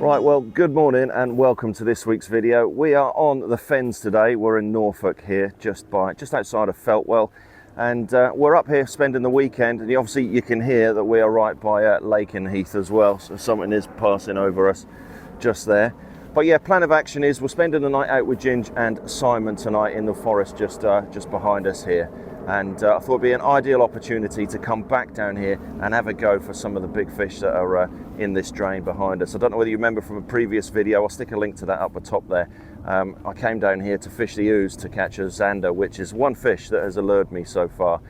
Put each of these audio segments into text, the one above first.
Right, well, good morning and welcome to this week's video. We are on the Fens today. We're in Norfolk here, just outside of Feltwell, and we're up here spending the weekend. And obviously you can hear that we are right by Lake and Heath as well, so something is passing over us just there. But yeah, plan of action is we're spending the night out with Ginge and Simon tonight in the forest just behind us here. And I thought it'd be an ideal opportunity to come back down here and have a go for some of the big fish that are in this drain behind us. I don't know whether you remember from a previous video, I'll stick a link to that up the top there. I came down here to fish the ooze to catch a zander, which is one fish that has allured me so far.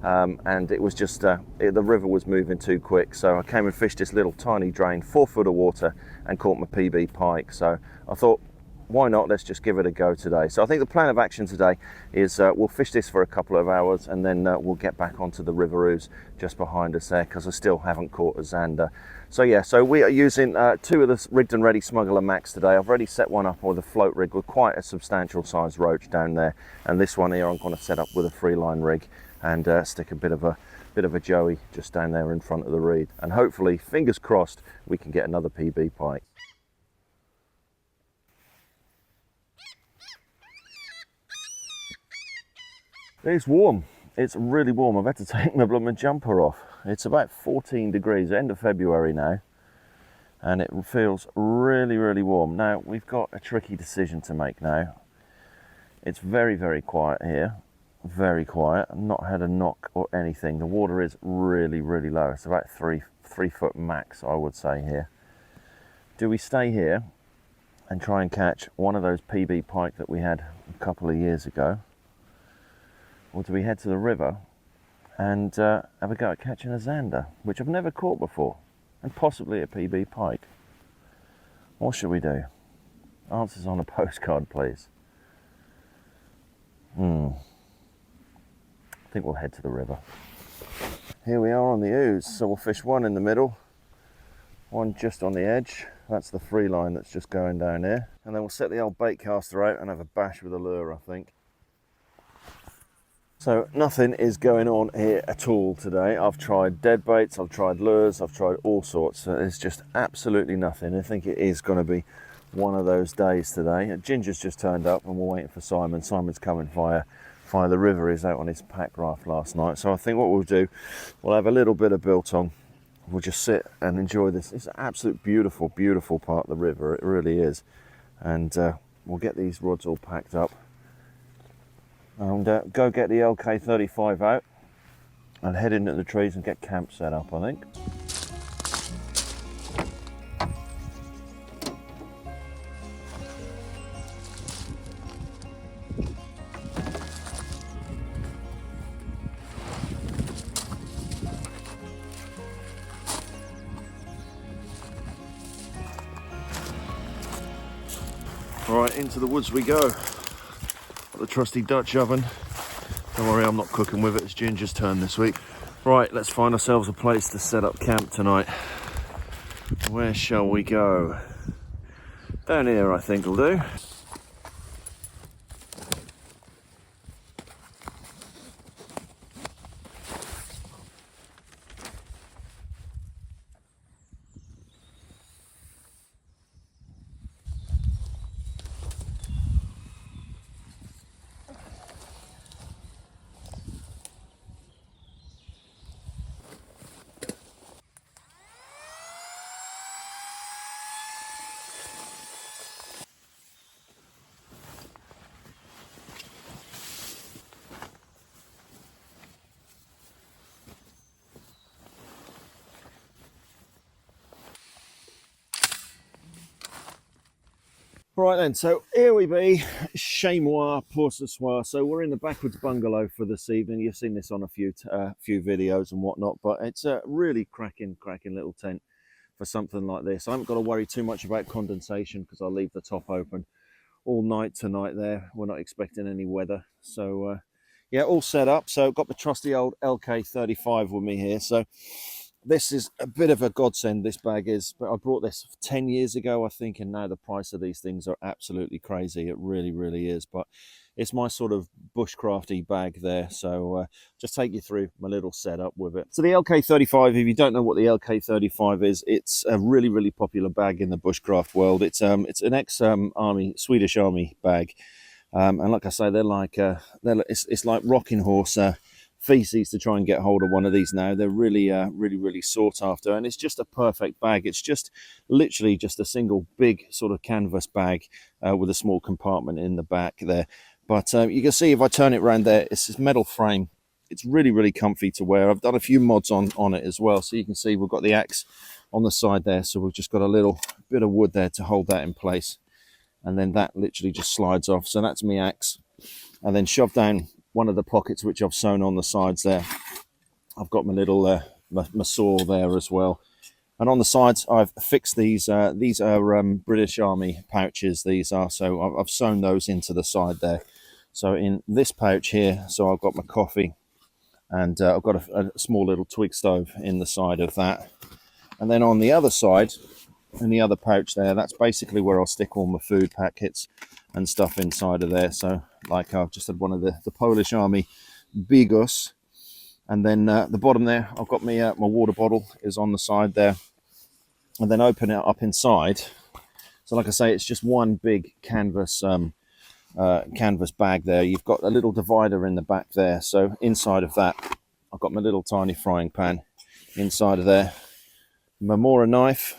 And it was just, the river was moving too quick. So I came and fished this little tiny drain, 4 foot of water, and caught my PB Pike. So I thought, why not, let's just give it a go today. So I think the plan of action today is we'll fish this for a couple of hours and then we'll get back onto the river ooze just behind us there, because I still haven't caught a zander. So yeah, so we are using 2 of the rigged and ready Smuggler Max today. I've already set one up with a float rig with quite a substantial size roach down there, and this one here I'm going to set up with a free line rig and stick a bit of a joey just down there in front of the reed, and hopefully, fingers crossed, we can get another PB Pike. It's warm. It's really warm. I've had to take my blooming jumper off. It's about 14 degrees, end of February now, and it feels really, really warm. Now, we've got a tricky decision to make now. It's very, very quiet here. Very quiet. I've not had a knock or anything. The water is really, really low. It's about 3 foot max, I would say, here. Do we stay here and try and catch one of those PB Pike that we had a couple of years ago? Or do we head to the river and have a go at catching a zander, which I've never caught before, and possibly a PB Pike? What should we do? Answers on a postcard, please. I think we'll head to the river. Here we are on the ooze, so we'll fish one in the middle, one just on the edge. That's the free line that's just going down here. And then we'll set the old bait caster out and have a bash with a lure, I think. So nothing is going on here at all today. I've tried dead baits, I've tried lures, I've tried all sorts. So it's just absolutely nothing. I think it is going to be one of those days today. Ginger's just turned up and we're waiting for Simon. Simon's coming via the river. He's out on his pack raft last night. So I think what we'll do, we'll have a little bit of biltong. We'll just sit and enjoy this. It's an absolute beautiful, beautiful part of the river. It really is. And we'll get these rods all packed up and go get the LK35 out and head into the trees and get camp set up, I think. Right, into the woods we go. Got the trusty Dutch oven. Don't worry, I'm not cooking with it. It's Ginger's turn this week. Right, let's find ourselves a place to set up camp tonight. Where shall we go? Down here, I think will do. Right then, so here we be, chez moi pour ce soir. So we're in the backwoods bungalow for this evening. You've seen this on a few videos and whatnot, but it's a really cracking little tent for something like this. I haven't got to worry too much about condensation because I'll leave the top open all night tonight there. We're not expecting any weather. So yeah, all set up. So I've got the trusty old LK35 with me here. So this is a bit of a godsend, this bag is, but I brought this 10 years ago, I think, and now the price of these things are absolutely crazy. It really, really is. But it's my sort of bushcrafty bag there. So just take you through my little setup with it. So the LK35, if you don't know what the LK35 is, it's a really, really popular bag in the bushcraft world. It's an ex-army, Swedish army bag. And like I say, they're like, it's like rocking horse feces to try and get hold of one of these now. They're really, really sought after, and it's just a perfect bag. It's just literally just a single big sort of canvas bag with a small compartment in the back there. But you can see if I turn it around there, it's this metal frame. It's really, really comfy to wear. I've done a few mods on it as well. So you can see we've got the axe on the side there. So we've just got a little bit of wood there to hold that in place. And then that literally just slides off. So that's my axe. And then shove down one of the pockets which I've sewn on the sides there. I've got my little my saw there as well. And on the sides, I've fixed these. These are British Army pouches. These are, so I've sewn those into the side there. So in this pouch here, so I've got my coffee, and I've got a small little twig stove in the side of that. And then on the other side, in the other pouch there, that's basically where I'll stick all my food packets and stuff inside of there. So like I've just had one of the Polish Army Bigos. And then the bottom there, I've got my water bottle is on the side there. And then open it up inside. So like I say, it's just one big canvas canvas bag there. You've got a little divider in the back there. So inside of that, I've got my little tiny frying pan inside of there. My Mora knife.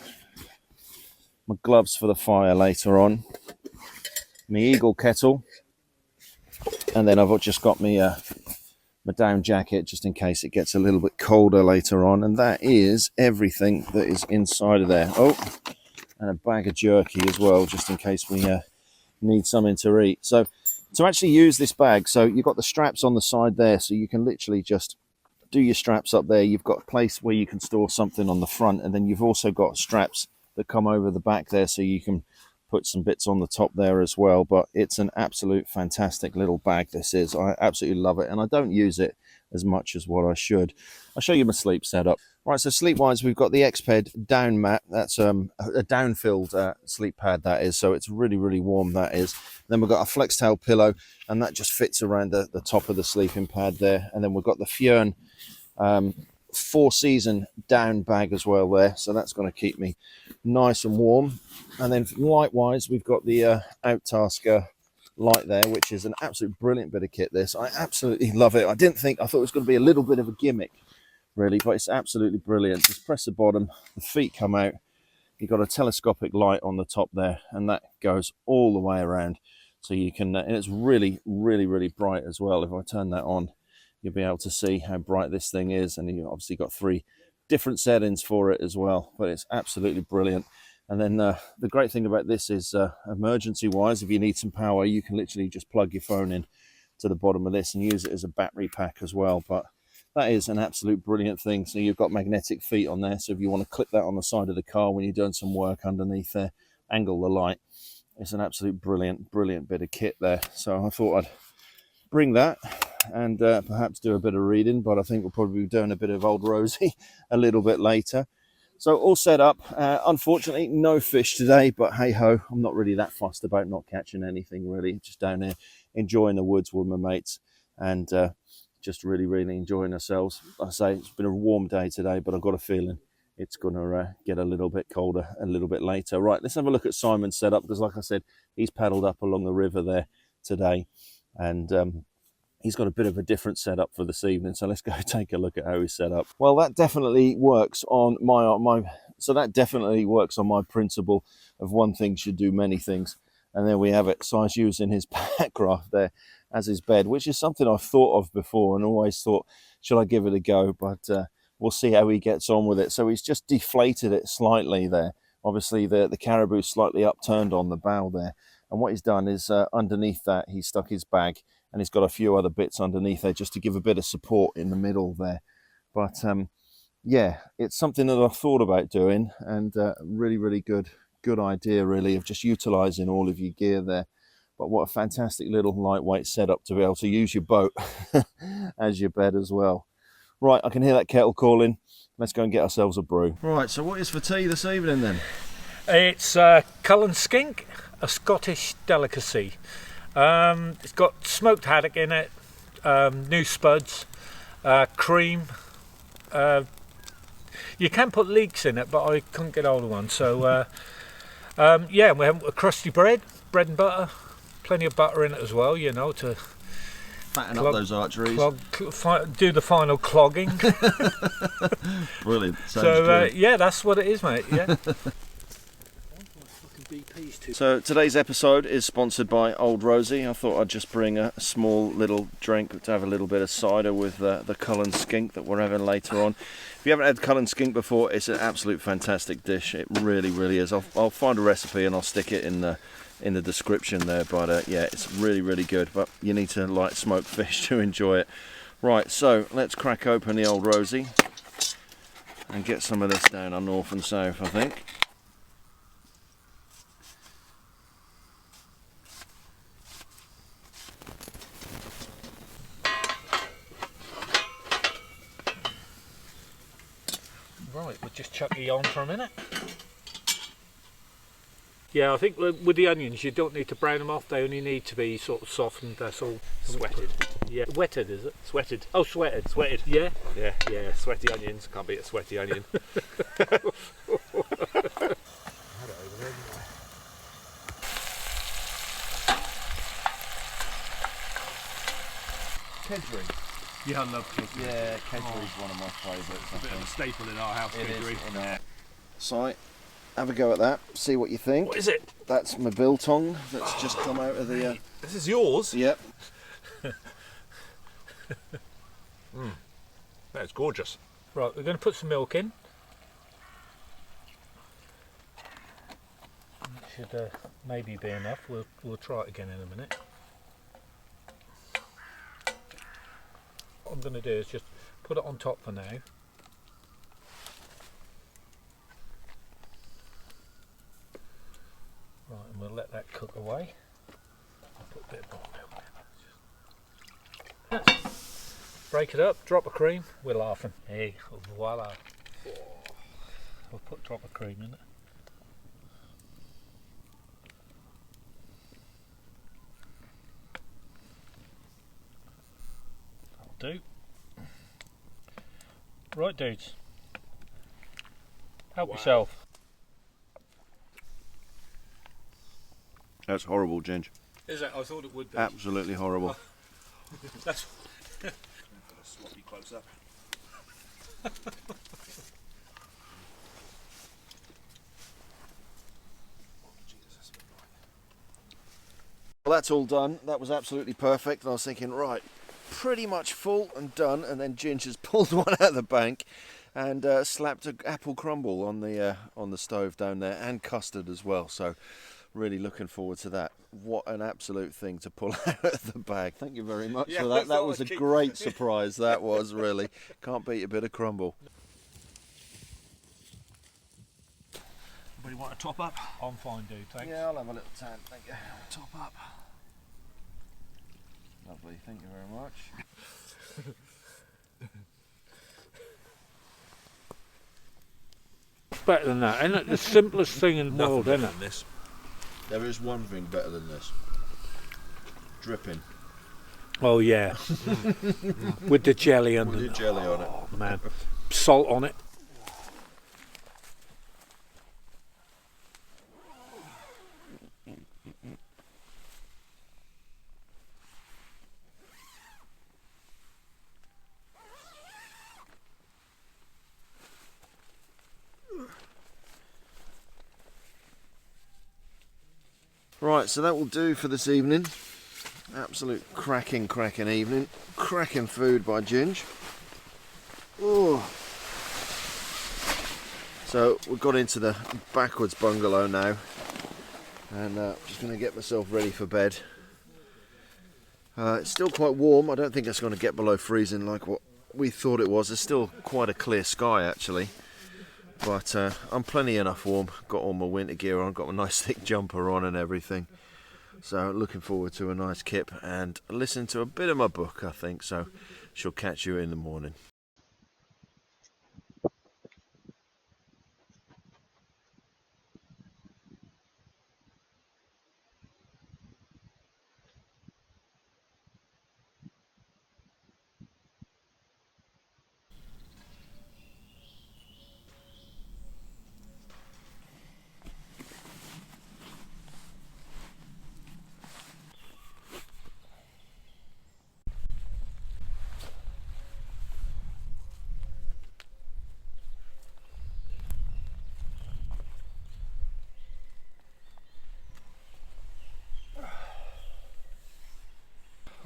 My gloves for the fire later on. My Eagle kettle. And then I've just got my down jacket just in case it gets a little bit colder later on. And that is everything that is inside of there. Oh, and a bag of jerky as well, just in case we need something to eat. So to actually use this bag, so you've got the straps on the side there, so you can literally just do your straps up there. You've got a place where you can store something on the front, and then you've also got straps that come over the back there, so you can put some bits on the top there as well. But it's an absolute fantastic little bag, this is. I absolutely love it, and I don't use it as much as what I should. I'll show you my sleep setup. Right, so sleep wise, we've got the Xped down mat. That's a down filled sleep pad, that is, so it's really, really warm, that is. Then we've got a flex tail pillow, and that just fits around the top of the sleeping pad there. And then we've got the Fjern 4-season down bag as well there, so that's going to keep me nice and warm. And then likewise, we've got the Outtasker light there, which is an absolute brilliant bit of kit. This, I absolutely love it. I thought it was going to be a little bit of a gimmick really, but it's absolutely brilliant. Just press the bottom, the feet come out, you've got a telescopic light on the top there, and that goes all the way around, so you can and it's really, really, really bright as well. If I turn that on, you'll be able to see how bright this thing is, and you've obviously got 3 different settings for it as well, but it's absolutely brilliant. And then the great thing about this is emergency wise, if you need some power, you can literally just plug your phone in to the bottom of this and use it as a battery pack as well. But that is an absolute brilliant thing. So you've got magnetic feet on there, so if you want to clip that on the side of the car when you're doing some work underneath there, angle the light, it's an absolute brilliant bit of kit there. So I thought I'd bring that and perhaps do a bit of reading, but I think we'll probably be doing a bit of Old Rosie a little bit later. So all set up. Unfortunately, no fish today, but hey ho, I'm not really that fussed about not catching anything really. Just down here enjoying the woods with my mates, and just really, really enjoying ourselves. Like I say, it's been a warm day today, but I've got a feeling it's going to get a little bit colder a little bit later. Right, let's have a look at Simon's setup, because like I said, he's paddled up along the river there today, and he's got a bit of a different setup for this evening. So let's go take a look at how he's set up. Well, that definitely works on that definitely works on my principle of one thing should do many things. And there we have it. So I was using his Bushcraft there as his bed, which is something I've thought of before and always thought, should I give it a go? But we'll see how he gets on with it. So he's just deflated it slightly there. Obviously the caribou slightly upturned on the bow there. And what he's done is underneath that, he stuck his bag, and he's got a few other bits underneath there just to give a bit of support in the middle there. But yeah, it's something that I've thought about doing, and really, really good idea really, of just utilizing all of your gear there. But what a fantastic little lightweight setup to be able to use your boat as your bed as well. Right, I can hear that kettle calling. Let's go and get ourselves a brew. Right, so what is for tea this evening then? It's Cullen Skink, a Scottish delicacy. It's got smoked haddock in it, new spuds, cream. You can put leeks in it, but I couldn't get hold of one. So yeah, we have a crusty bread and butter, plenty of butter in it as well, you know, to fatten up those arteries. Do the final clogging. Brilliant. So yeah, that's what it is, mate. Yeah. So today's episode is sponsored by Old Rosie. I thought I'd just bring a small little drink to have a little bit of cider with the Cullen Skink that we're having later on. If you haven't had Cullen Skink before, it's an absolute fantastic dish. It really, really is. I'll find a recipe and I'll stick it in the description there. But yeah, it's really, really good. But you need to like smoked fish to enjoy it. Right, so let's crack open the Old Rosie and get some of this down our north and south, I think. Right, we'll just chuck the on for a minute. Yeah, I think with the onions you don't need to brown them off, they only need to be sort of softened, that's all. Sweated. Yeah, wetted is it? Sweated. Oh, sweated. Sweated. Yeah? Yeah, sweaty onions. Can't beat a sweaty onion. Kedgeree. Yeah, I love kedgeree. Yeah, kedgeree's one of my favourites. A bit of a staple in our house, kedgeree. So, have a go at that, see what you think. What is it? That's my biltong that's just come out of the... This is yours? Yep. That's gorgeous. Right, we're going to put some milk in. Should maybe be enough. We'll try it again in a minute. What I'm going to do is just put it on top for now. Right, and we'll let that cook away. I'll put a bit more milk in. Break it up, drop of cream, we're laughing. Hey, voila. We'll put a drop of cream in it. That'll do. Right, dudes. Help yourself. That's horrible, Ginge. Is it? I thought it would be. Absolutely horrible. That's. Swap you close up. Well, that's all done. That was absolutely perfect. And I was thinking, right, pretty much full and done. And then Ginge has pulled one out of the bank and slapped an apple crumble on the stove down there, and custard as well. So really looking forward to that. What an absolute thing to pull out of the bag. Thank you very much for that. That was a great surprise. That was really. Can't beat a bit of crumble. Anybody want a top up? I'm fine, dude, thanks. Yeah, I'll have a little tan. Thank you. Top up. Lovely. Thank you very much. Better than that, isn't it? The simplest thing in the world, isn't it? This. There is one thing better than this. Dripping. Oh yeah. With the jelly under With the jelly on it. Oh man. Salt on it. Right, so that will do for this evening. Absolute cracking evening. Cracking food by Ginge. Oh. So we've got into the backwards bungalow now, and just going to get myself ready for bed. It's still quite warm. I don't think it's going to get below freezing like what we thought it was. It's still quite a clear sky actually. But I'm plenty enough warm. Got all my winter gear on, got my nice thick jumper on and everything. So looking forward to a nice kip and listen to a bit of my book, I think. So she'll catch you in the morning.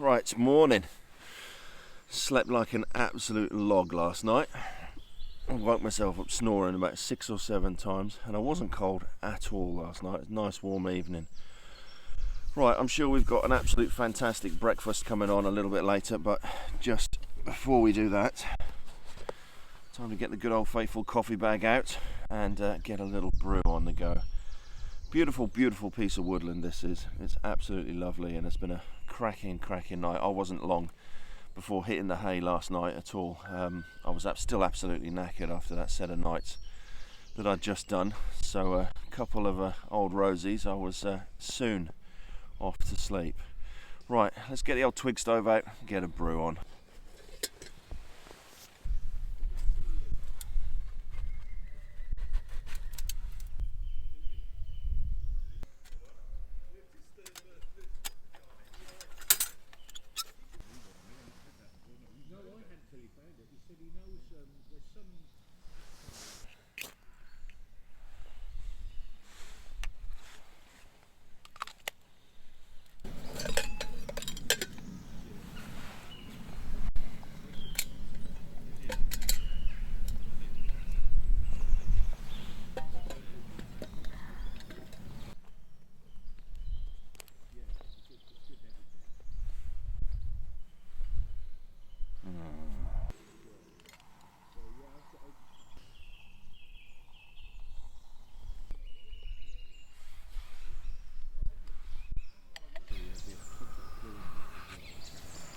Right, morning. Slept like an absolute log last night. I woke myself up snoring about 6 or 7 times, and I wasn't cold at all last night. It was a nice warm evening. Right, I'm sure we've got an absolute fantastic breakfast coming on a little bit later, but just before we do that, time to get the good old faithful coffee bag out and get a little brew on the go. Beautiful, beautiful piece of woodland this is. It's absolutely lovely, and it's been a cracking night. I wasn't long before hitting the hay last night at all. I was still absolutely knackered after that set of nights that I'd just done. So a couple of old rosies, I was soon off to sleep. Right, let's get the old twig stove out and get a brew on.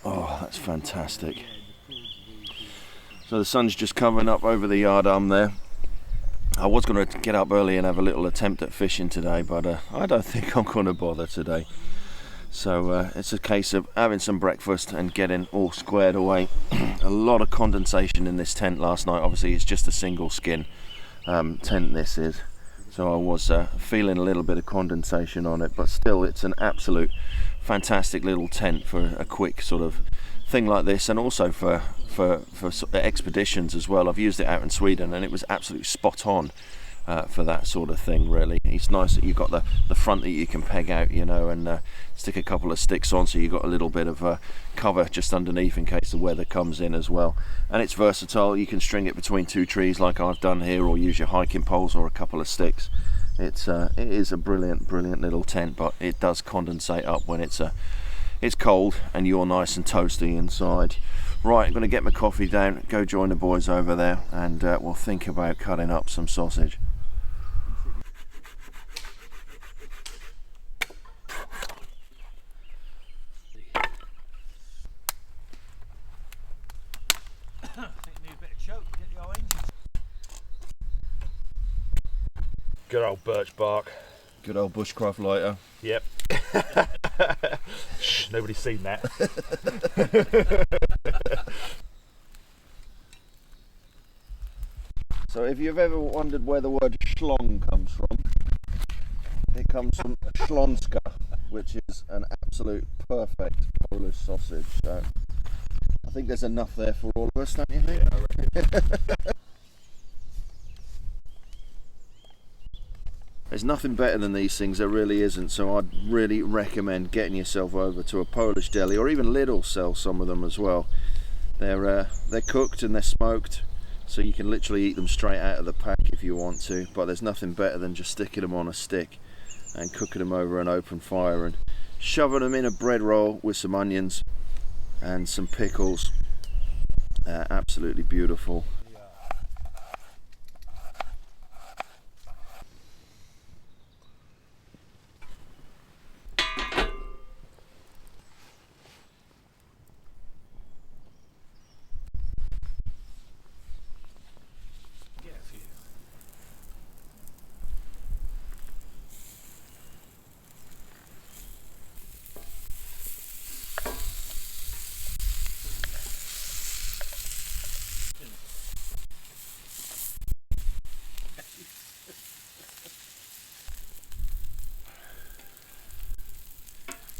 Oh, that's fantastic. So the sun's just coming up over the yard arm there. I was going to get up early and have a little attempt at fishing today, but I don't think I'm going to bother today. So it's a case of having some breakfast and getting all squared away. A lot of condensation in this tent last night. Obviously it's just a single skin tent this is. So I was feeling a little bit of condensation on it, but still it's an absolute fantastic little tent for a quick sort of thing like this, and also for expeditions as well. I've used it out in Sweden and it was absolutely spot on for that sort of thing, really. It's nice that you've got the front that you can peg out, you know, and stick a couple of sticks on, so you've got a little bit of cover just underneath in case the weather comes in as well. And it's versatile. You can string it between 2 trees like I've done here, or use your hiking poles or a couple of sticks. It is a brilliant little tent, but it does condensate up when it's cold and you're nice and toasty inside. Right, I'm going to get my coffee down, go join the boys over there, and we'll think about cutting up some sausage. Good old birch bark. Good old Bushcraft lighter. Yep. Shh, nobody's seen that. So if you've ever wondered where the word schlong comes from, it comes from Schlonska, which is an absolute perfect Polish sausage. So I think there's enough there for all of us, don't you think? Yeah, I reckon. There's nothing better than these things, there really isn't, so I'd really recommend getting yourself over to a Polish deli, or even Lidl sell some of them as well. They're cooked and they're smoked, so you can literally eat them straight out of the pack if you want to, but there's nothing better than just sticking them on a stick and cooking them over an open fire and shoving them in a bread roll with some onions and some pickles. Absolutely beautiful.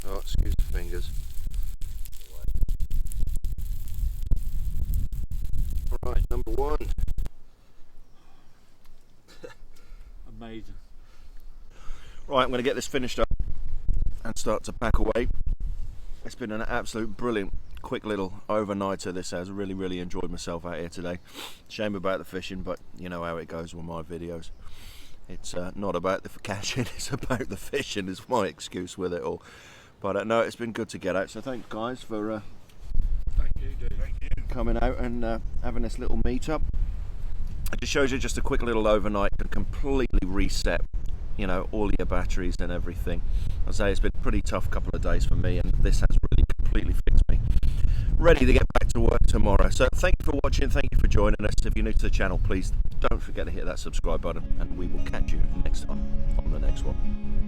Oh, excuse the fingers. Right, number 1. Amazing. Right, I'm going to get this finished up and start to pack away. It's been an absolute brilliant, quick little overnighter. This has really enjoyed myself out here today. Shame about the fishing, but you know how it goes with my videos. It's not about the catching, it's about the fishing is my excuse with it all. But no, it's been good to get out. So thanks guys for Thank you, dude. coming out and having this little meet up. It just shows you just a quick little overnight can completely reset, you know, all your batteries and everything. I say it's been a pretty tough couple of days for me, and this has really completely fixed me. Ready to get back to work tomorrow. So thank you for watching, thank you for joining us. If you're new to the channel, please don't forget to hit that subscribe button, and we will catch you next time on the next one.